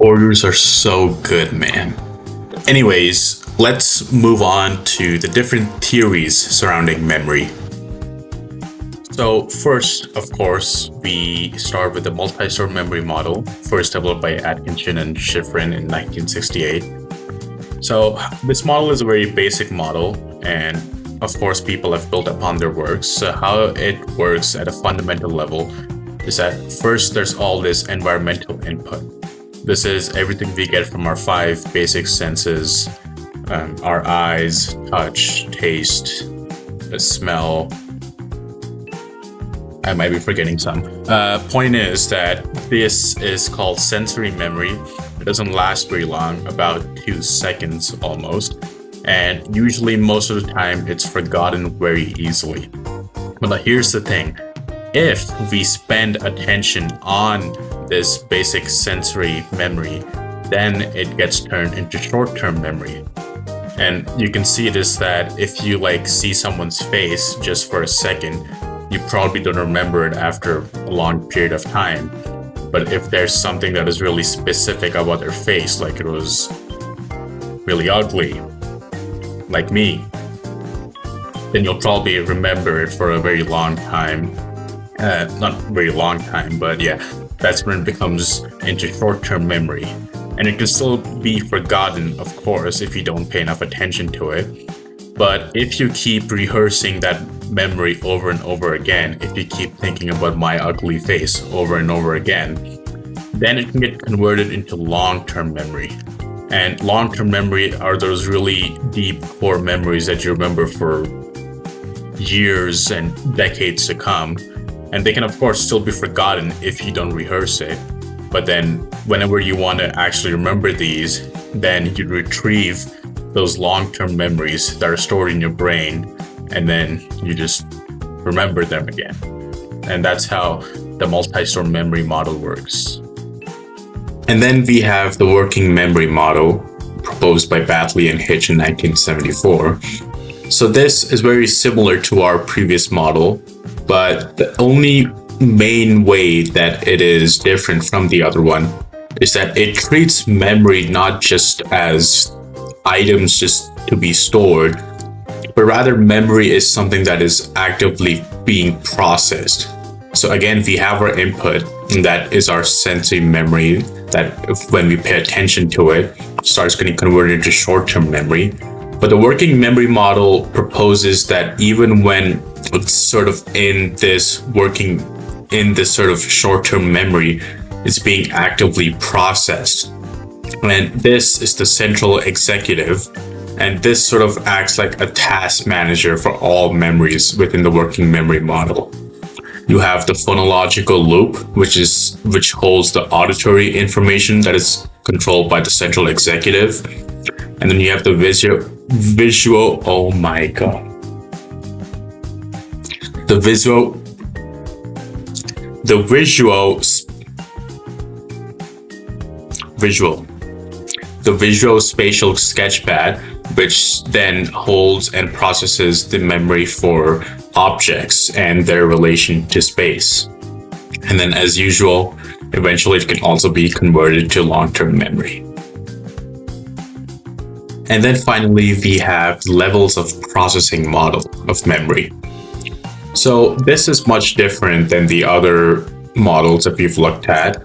Orders are so good, man. Anyways, let's move on to the different theories surrounding memory. So first, of course, we start with the multi-store memory model, first developed by Atkinson and Shiffrin in 1968. So this model is a very basic model, and of course, people have built upon their works. So how it works at a fundamental level is that first there's all this environmental input. This is everything we get from our five basic senses, our eyes, touch, taste, smell. I might be forgetting some. Point is that this is called sensory memory. It doesn't last very long, about 2 seconds almost. And usually most of the time it's forgotten very easily. But here's the thing. If we spend attention on this basic sensory memory, then it gets turned into short-term memory. And you can see this that if you see someone's face just for a second, you probably don't remember it after a long period of time. But if there's something that is really specific about their face, like it was really ugly, like me, then you'll probably remember it for a very long time. Not very long time, but yeah, that's when it becomes into short-term memory. And it can still be forgotten, of course, if you don't pay enough attention to it. But if you keep rehearsing that memory over and over again, if you keep thinking about my ugly face over and over again, then it can get converted into long-term memory. And long-term memory are those really deep core memories that you remember for years and decades to come. And they can, of course, still be forgotten if you don't rehearse it. But then whenever you want to actually remember these, then you retrieve those long-term memories that are stored in your brain, and then you just remember them again. And that's how the multi-store memory model works. And then we have the working memory model proposed by Batley and Hitch in 1974. So this is very similar to our previous model, but the only main way that it is different from the other one is that it treats memory not just as items just to be stored, but rather memory is something that is actively being processed. So again, we have our input, and that is our sensory memory that when we pay attention to it, starts getting converted into short-term memory. But the working memory model proposes that even when it's sort of in this sort of short-term memory, it's being actively processed. And this is the central executive, and this sort of acts like a task manager for all memories within the working memory model. You have the phonological loop, which holds the auditory information that is controlled by the central executive. And then you have the visual, oh my god. The visual spatial sketchpad, which then holds and processes the memory for objects and their relation to space. And then, as usual, eventually it can also be converted to long-term memory. And then finally, we have levels of processing model of memory. So this is much different than the other models that we've looked at.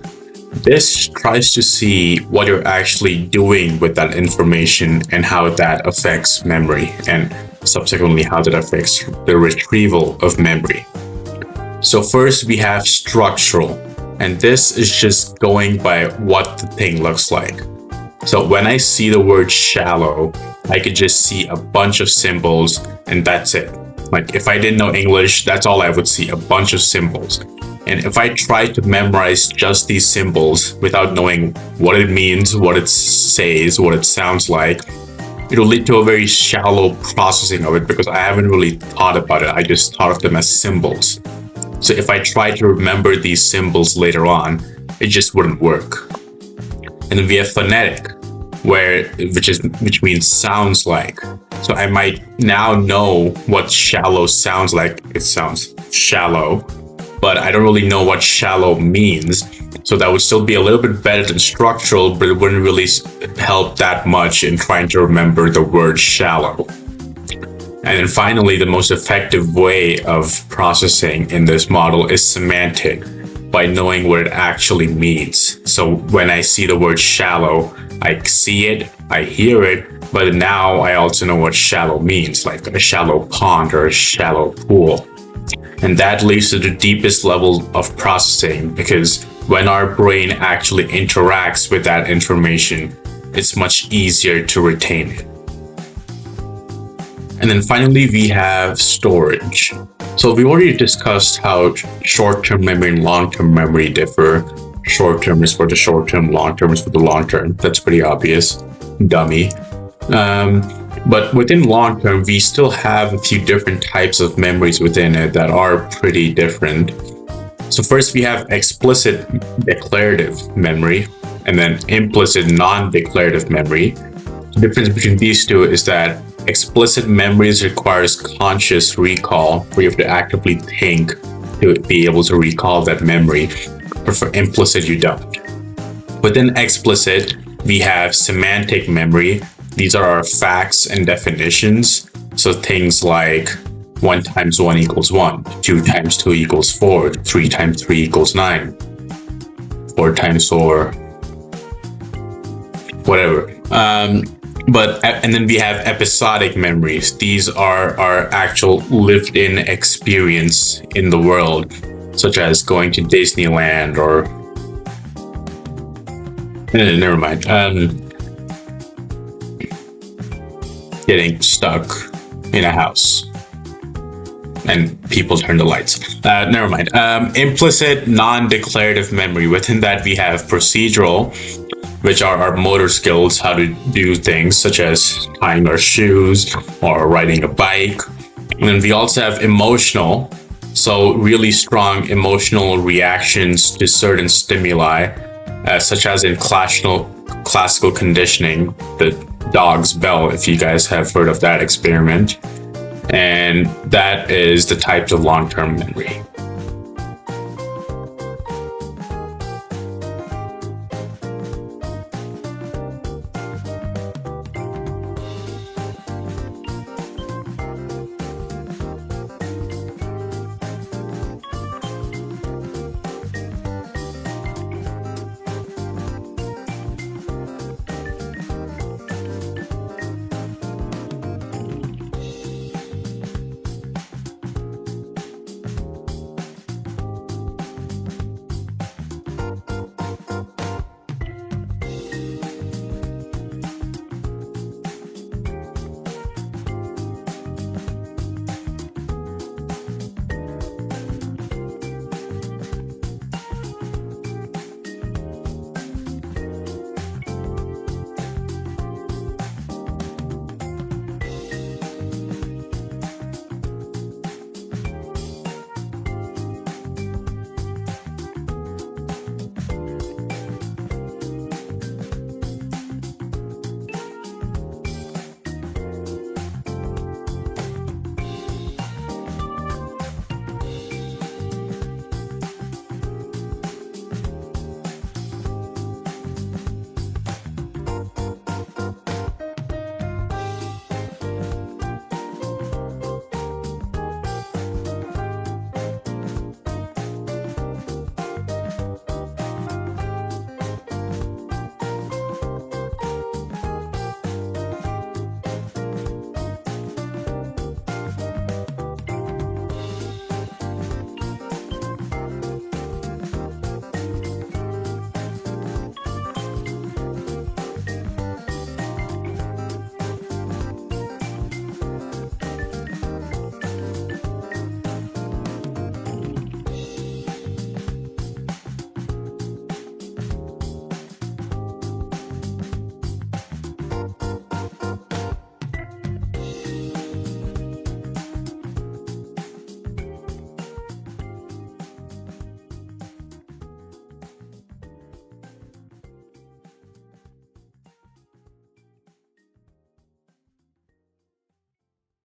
This tries to see what you're actually doing with that information and how that affects memory, and subsequently how that affects the retrieval of memory. So first we have structural, and this is just going by what the thing looks like. So when I see the word shallow, I could just see a bunch of symbols and that's it. Like if I didn't know English, that's all I would see, a bunch of symbols. And if I try to memorize just these symbols without knowing what it means, what it says, what it sounds like, it'll lead to a very shallow processing of it because I haven't really thought about it. I just thought of them as symbols. So if I try to remember these symbols later on, it just wouldn't work. And then we have phonetic, which means sounds like. So I might now know what shallow sounds like. It sounds shallow. but I don't really know what shallow means. So that would still be a little bit better than structural, but it wouldn't really help that much in trying to remember the word shallow. And then finally, the most effective way of processing in this model is semantic, by knowing what it actually means. So when I see the word shallow, I see it, I hear it, but now I also know what shallow means, like a shallow pond or a shallow pool. And that leads to the deepest level of processing, because when our brain actually interacts with that information, it's much easier to retain it. And then finally, we have storage. So we already discussed how short-term memory and long-term memory differ. Short-term is for the short-term, long-term is for the long-term. That's pretty obvious. Dummy. But within long-term, we still have a few different types of memories within it that are pretty different. So first we have explicit declarative memory, and then implicit non-declarative memory. The difference between these two is that explicit memories requires conscious recall, where you have to actively think to be able to recall that memory. But for implicit, you don't. Within explicit, we have semantic memory. These are our facts and definitions. So things like 1 times 1 equals 1, 2 times 2 equals 4, 3 times 3 equals 9, 4 times 4, whatever. And then we have episodic memories. These are our actual lived-in experience in the world, such as going to Disneyland or... never mind. Getting stuck in a house and people turn the lights. Never mind. Implicit non-declarative memory. Within that, we have procedural, which are our motor skills, how to do things such as tying our shoes or riding a bike. And then we also have emotional, so really strong emotional reactions to certain stimuli, such as in classical conditioning, the dog's bell, if you guys have heard of that experiment. And that is the types of long-term memory.